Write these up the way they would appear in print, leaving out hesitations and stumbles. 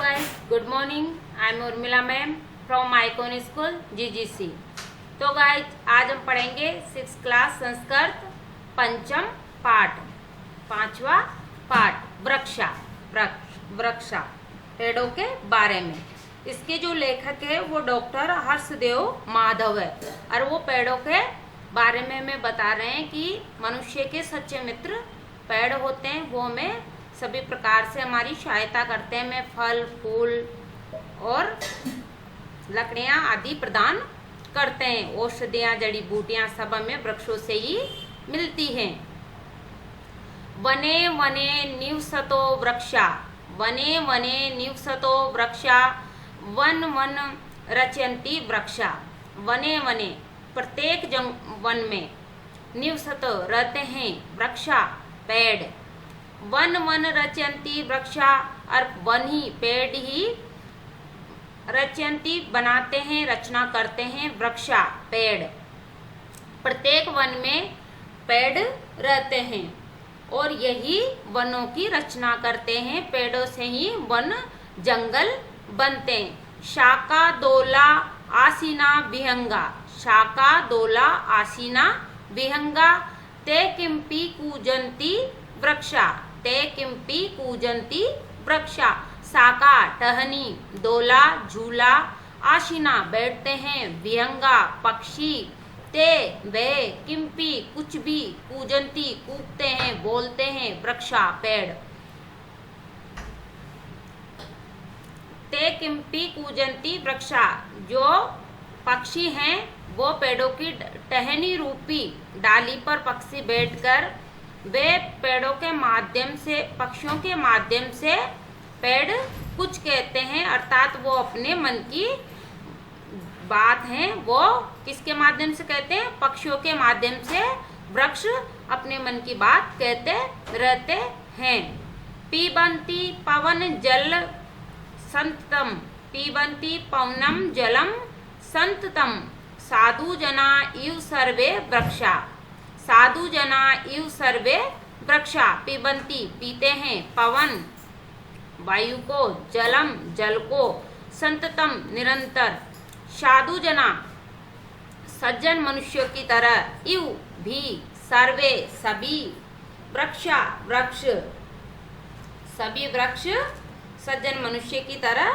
guys, good morning. I am Urmila ma'am from Icon School GGC. तो guys आज हम पढ़ेंगे 6th क्लास संस्कृत पंचम पाठ, पांचवा पाठ वृक्षा पेड़ों के बारे में। इसके जो लेखक है वो डॉक्टर हर्षदेव माधव है और वो पेड़ों के बारे में हमें बता रहे हैं कि मनुष्य के सच्चे मित्र पेड़ होते हैं। वो हमें सभी प्रकार से हमारी सहायता करते हैं, हमें फल फूल और लकड़ियां आदि प्रदान करते हैं। औषधियां जड़ी बूटियां सब हमें वृक्षों से ही मिलती हैं। वने वने निवसतो वृक्षा, वने वने निवसतो वृक्षा, वन वन रचयन्ति वृक्षा। वने वने प्रत्येक वन में, निवसतो रहते हैं, वृक्षा पेड़, वन वन रचयन्ति वृक्षा और वन ही पेड़ ही रचयन्ति बनाते हैं, रचना करते हैं, वृक्षा पेड़। प्रत्येक वन में पेड़ रहते हैं और यही वनों की रचना करते हैं। पेड़ों से ही वन जंगल बनते हैं। शाका दोला आसीना विहंगा, शाका दोला आसीना विहंगा, ते किंपि कूजंती वृक्षा, ते किंपि कूजंती वृक्षा। शाका टहनी, दोला झूला, आशीना बैठते हैं, विहंगा पक्षी, ते वे, किंपि कुछ भी, कूजंती कूदते हैं, बोलते हैं, वृक्षा पेड़। ते किंपि कूजंती वृक्षा, जो पक्षी हैं वो पेड़ों की टहनी रूपी डाली पर पक्षी बैठकर वे पेड़ों के माध्यम से, पक्षियों के माध्यम से पेड़ कुछ कहते हैं, अर्थात वो अपने मन की बात है वो किसके माध्यम से कहते हैं? पक्षियों के माध्यम से वृक्ष अपने मन की बात कहते रहते हैं। पीबंती पवन जल संततम, पीबंती पवनम जलम संततम, साधु जना इव सर्वे वृक्षा, साधु जना इव सर्वे वृक्षा। पीबंती पीते हैं, पवन वायु को, जलम जल को, संततम निरंतर, साधु जना सज्जन मनुष्यों की तरह, इव भी, सर्वे सभी, वृक्षा वृक्ष सभी वृक्ष सज्जन मनुष्य की तरह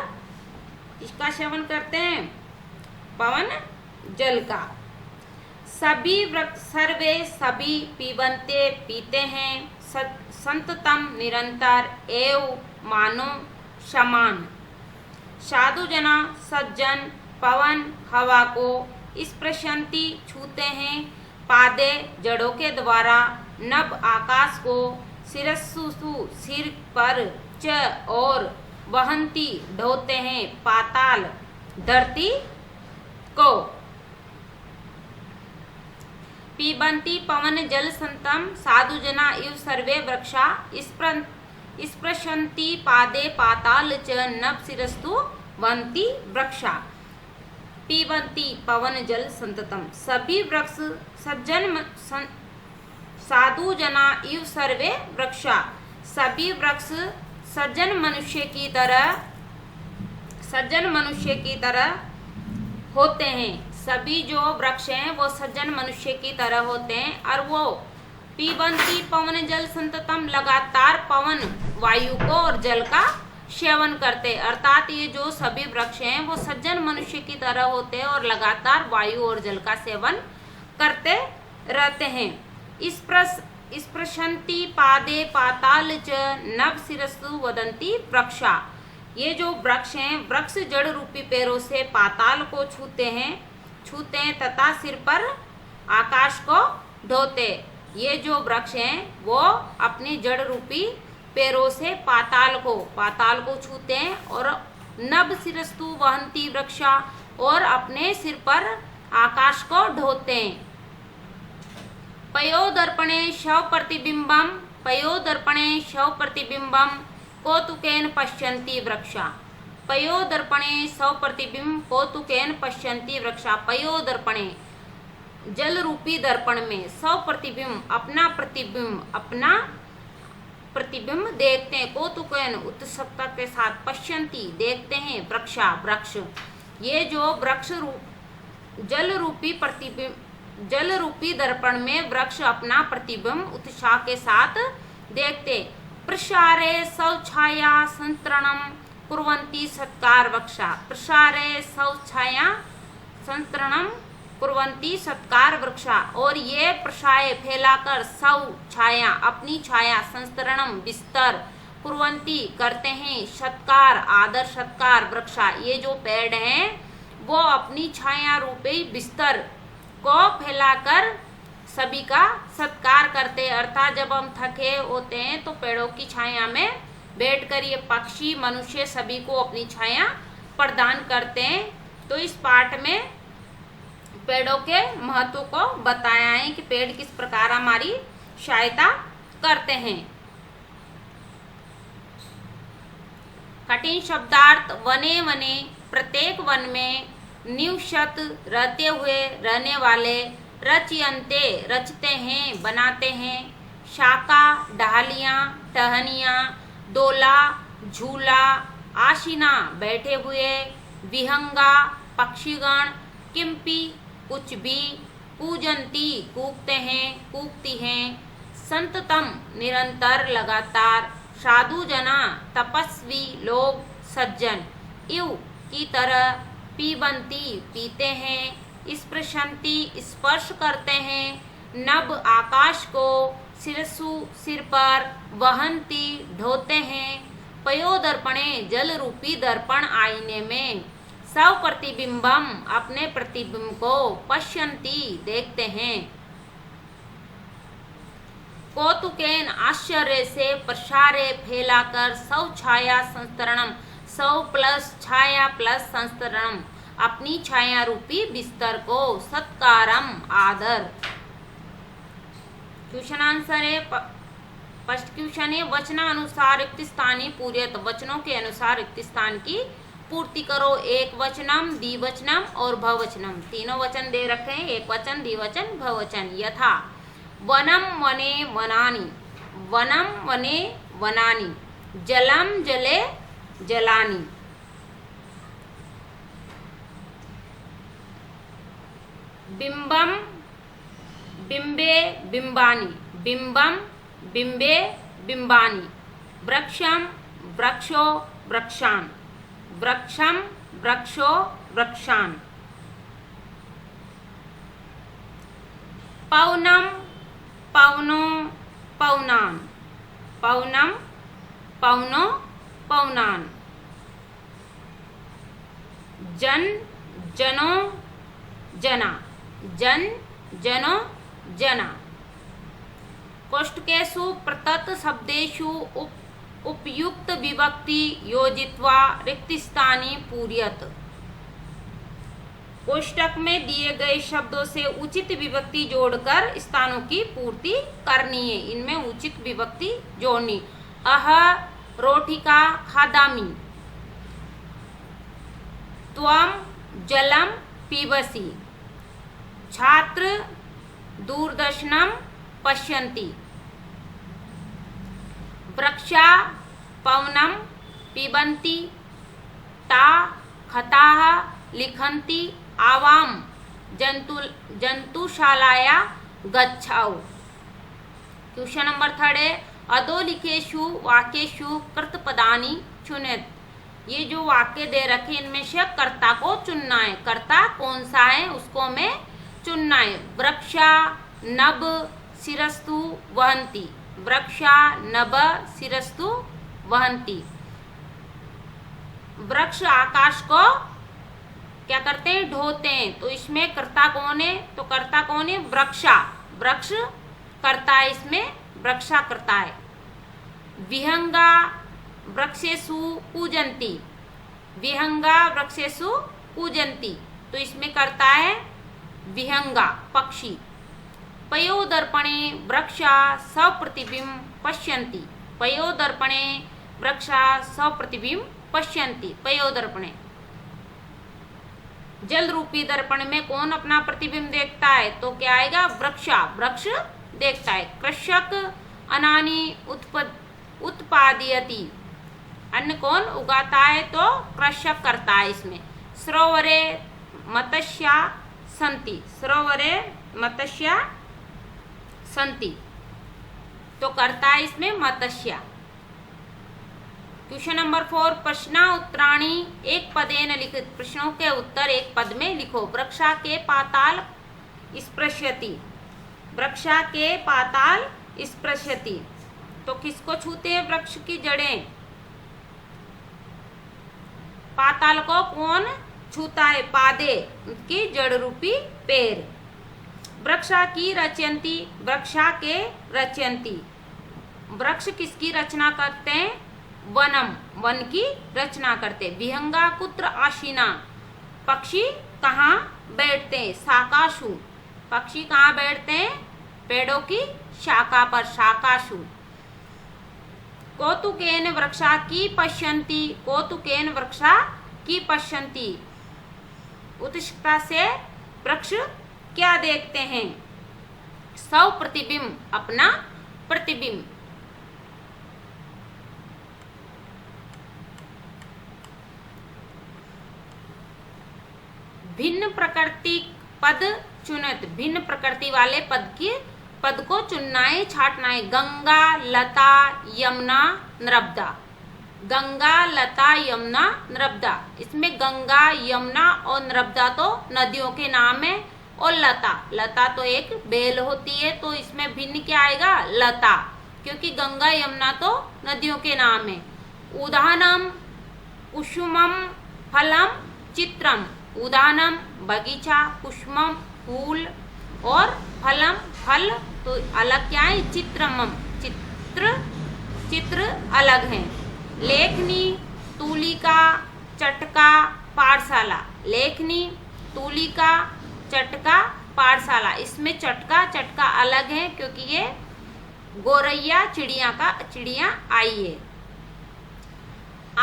इसका सेवन करते हैं, पवन जल का। सभी वृक्ष सर्वे सभी पीबंते पीते हैं, संततम निरंतर, एव मानो समान, साधु जना सज्जन पवन हवा को, स्पृशंति छूते हैं, पादे जड़ों के द्वारा, नभ आकाश को, शिरस्सु सिर पर, च और, वहंती ढोते हैं, पाताल धरती को। पीबंती पवन जल संतम, साधु जना इव सर्वे वृक्षा, स्पृशन्ति पादे पाताल च, नभ शिरस्तु वहन्ति वृक्षा। पीबंती पवन जल संततम, सभी वृक्ष सज्जन साधु जना इव सर्वे वृक्षा, सभी वृक्ष सज्जन मनुष्य की तरह, सज्जन मनुष्य की तरह होते हैं। सभी जो वृक्ष हैं वो सज्जन मनुष्य की तरह होते हैं और वो पीबंती पवन जल संततम, लगातार पवन वायु को और जल का सेवन करते, अर्थात ये जो सभी वृक्ष हैं वो सज्जन मनुष्य की तरह होते हैं और लगातार वायु और जल का सेवन करते रहते हैं। स्पृशन्ति पादे पाताल च, नभ शिरस्तु वदन्ति वृक्षा। ये जो वृक्ष हैं, वृक्ष जड़ रूपी पैरों से पाताल को छूते हैं तथा सिर पर आकाश को ढोते। ये जो वृक्ष हैं वो अपनी जड़ रूपी पैरों से पाताल को छूते हैं और नभ शिरस्तु वहन्ति वृक्षा, और अपने सिर पर आकाश को ढोते हैं। पयोदर्पणे शव प्रतिबिंबम, पयोदर्पणे शव प्रतिबिंबम, कौतुकेन पश्यन्ति वृक्षा। पयोदर्पणे शव प्रतिबिंब कौतुकेन पश्यन्ति वृक्षा। पयोदर्पणे जल रूपी दर्पण में, सौ प्रतिबिंब अपना प्रतिबिंब, अपना प्रतिबिंब देखते हैं। कौतुकेन उत्सुकता के साथ, पश्यन्ति देखते हैं, वृक्षा वृक्ष। ये जो वृक्ष जल रूपी दर्पण में वृक्ष अपना प्रतिबिंब उत्साह के साथ देखते। प्रसारे शौछाया संतरणम कुर्वन्ति सत्कार वृक्षा। प्रसारे शौछाया संतरणम कुर्वन्ति सत्कार वृक्षा। और ये प्रसाय फैलाकर, सौ छाया अपनी छाया, संस्तरणम विस्तर, कुर्वन्ति करते हैं, सत्कार आदर सत्कार वृक्षा। ये जो पेड़ हैं वो अपनी छाया रूपी बिस्तर को फैलाकर सभी का सत्कार करते हैं। अर्थात जब हम थके होते हैं तो पेड़ों की छाया में बैठकर ये पक्षी मनुष्य सभी को अपनी छाया प्रदान करते हैं। तो इस पाठ में पेड़ों के महत्व को बताया है कि पेड़ किस प्रकार हमारी सहायता करते हैं। कठिन शब्दार्थ वने वने, प्रत्येक वन में, निवसत रहते हुए, रहने वाले, रचयन्ते रचते हैं, बनाते हैं, शाखा डालियां, टहनियां, दोला झूला, आशीना बैठे हुए, विहंगा पक्षीगण, किम्पी कुछ भी, कूजंती कूकते हैं, कूकती हैं, संततम निरंतर लगातार, साधु जना तपस्वी लोग सज्जन, इव की तरह, पीबंती पीते हैं, स्पृशंती स्पर्श करते हैं, नभ आकाश को, सिरसु सिर पर, वहंती ढोते हैं, पयोदर्पणे जल रूपी दर्पण आईने में, सब प्रतिबिंबम अपने प्रतिबिंब को, पश्यन्ति देखते हैं, कौतुकेन आश्चर्य से, प्रसारे फैलाकर, सौ छाया संस्तरणम, सौ प्लस छाया प्लस संस्तरणम अपनी छाया रूपी बिस्तर को, सत्कारम आदर। क्वेश्चन आंसर है, फर्स्ट क्वेश्चन है, वचनानुसार रिक्त स्थानी पूर्यत, वचनों के अनुसार रिक्त स्थान की पूर्ति करो। एक वचनम, द्विवचनम और बहुवचनम, तीनों वचन दे रखे हैं, एक वचन, द्विवचन, बहुवचन। यथा वनम वने वनानि, वनम वने वनानि, जलम जले जलानि, बिंबम बिंबे बिंबानि, बिंबम बिंबे बिंबानि, वृक्षम वृक्षो वृक्षान, वृक्षम वृक्षो वृक्षान, पौनम पौनो पौनान, पौनम पौनो पौनान, जन जनो जना, जन जनो जना, कोष्टकेषु प्रतत शब्देषु उपयुक्त विभक्ति योजित्वा रिक्तस्थानी पूर्यत। कोष्टक में दिए गए शब्दों से उचित विभक्ति जोड़कर स्थानों की पूर्ति करनी है। इनमें उचित विभक्ति जोड़नी। अह रोटिका खादामि, त्वम जलम पीबसि, छात्र दूरदर्शनम पश्यन्ति, वृक्षा पवनम पिबन्ति, ता खताः लिखन्ति, आवाम जंतुशालाया गच्छाउ। क्वेश्चन नंबर 3 है, अधोलिखेषु वाक्येषु कर्तपदानि चुनेत। ये जो वाक्य दे रखे इनमें से कर्ता को चुनना है। कर्ता कौन सा है उसको हमें चुनना है। वृक्षा नभ शिरस्तु वहन्ति, वृक्षा नभ शिरस्तु वहन्ति। वृक्ष आकाश को क्या करते हैं, ढोते हैं। तो इसमें कर्ता कौन है, तो कर्ता कौन है, वृक्षा, वृक्ष कर्ता है, इसमें वृक्षा कर्ता है। विहंगा वृक्षेषु पूजन्ति, विहंगा वृक्षेषु पूजन्ति, तो इसमें कर्ता है विहंगा पक्षी। पयोदर्पणे वृक्षा सप्रतिबिंब पश्यन्ति, पयोदर्पणे वृक्षा सप्रतिबिंब पश्यन्ति, पयोदर्पणे। जल रूपी दर्पण में कौन अपना प्रतिबिंब देखता है, तो क्या आएगा, वृक्षा, वृक्ष देखता है। कृषक अनानि उत्पादयति। अन्न कौन उगाता है? तो कृषक करता है इसमें। सरोवरे मत्स्या सन्ति, सरोवरे मत्स्या सन्ति, तो करता है इसमें मत्स्य। क्वेश्चन नंबर 4, प्रश्न उत्तराणि एक पदेन लिखित, प्रश्नों के उत्तर एक पद में लिखो। वृक्षा के पाताल स्पृशति, वृक्षा के पाताल स्पृशति, तो किसको छूते हैं? वृक्ष की जड़ें। पाताल को कौन छूता है? पादे, की जड़ रूपी पेड़। वृक्षा की रचयंती, वृक्षा के रचयंती, वृक्ष किसकी रचना करते हैं? वनम, वन की रचना करते। विहंगा कुत्र आशीना, पक्षी कहाँ बैठते हैं? शाकाशु, पक्षी कहाँ बैठते हैं? पेड़ों की शाखा पर, शाकाशु। कौतुकेन वृक्षा की पश्यन्ति, कौतुकेन वृक्षा की पश्यन्ति, उत्सुकता से वृक्ष क्या देखते हैं? स्व प्रतिबिंब, अपना प्रतिबिंब। भिन्न प्रकृति पद चुनत, भिन्न प्रकृति वाले पद को चुनना है, छांटना है। गंगा, लता, यमुना, नर्मदा, गंगा, लता, यमुना, नर्मदा। इसमें गंगा, यमुना और नर्मदा तो नदियों के नाम है, और लता, लता तो एक बेल होती है, तो इसमें भिन्न क्या आएगा? लता, क्योंकि गंगा यमुना तो नदियों के नाम है। उदाहरणम कुसुमम फलम चित्रम, उदाहरणम बगीचा, कुसुमम फूल, और फलम फल, तो अलग क्या है? चित्रमम, चित्र, चित्र अलग है। लेखनी, तूलिका, चटका, पाठशाला, लेखनी, तूलिका, चटका, पाठशाला। इसमें चटका, चटका अलग है क्योंकि ये गोरैया चिड़िया आई है।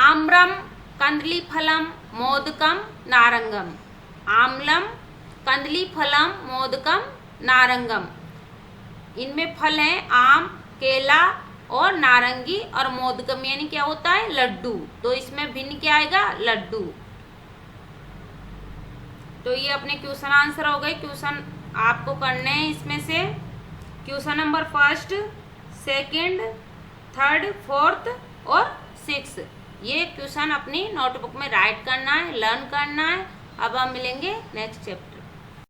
आम्रम, कंदली फलम, मोदकम, नारंगम, आम्लम, कंदली फलम, मोदकम, नारंगम। इनमें फल हैं आम, केला और नारंगी, और मोदकम यानी क्या होता है? लड्डू, तो इसमें भिन्न क्या आएगा? लड्डू। तो ये अपने क्वेश्चन आंसर हो गए। क्वेश्चन आपको करने हैं इसमें से क्वेश्चन नंबर 1, 2, 3, 4 और 6। ये क्वेश्चन अपनी नोटबुक में राइट करना है, लर्न करना है। अब हम मिलेंगे नेक्स्ट चैप्टर।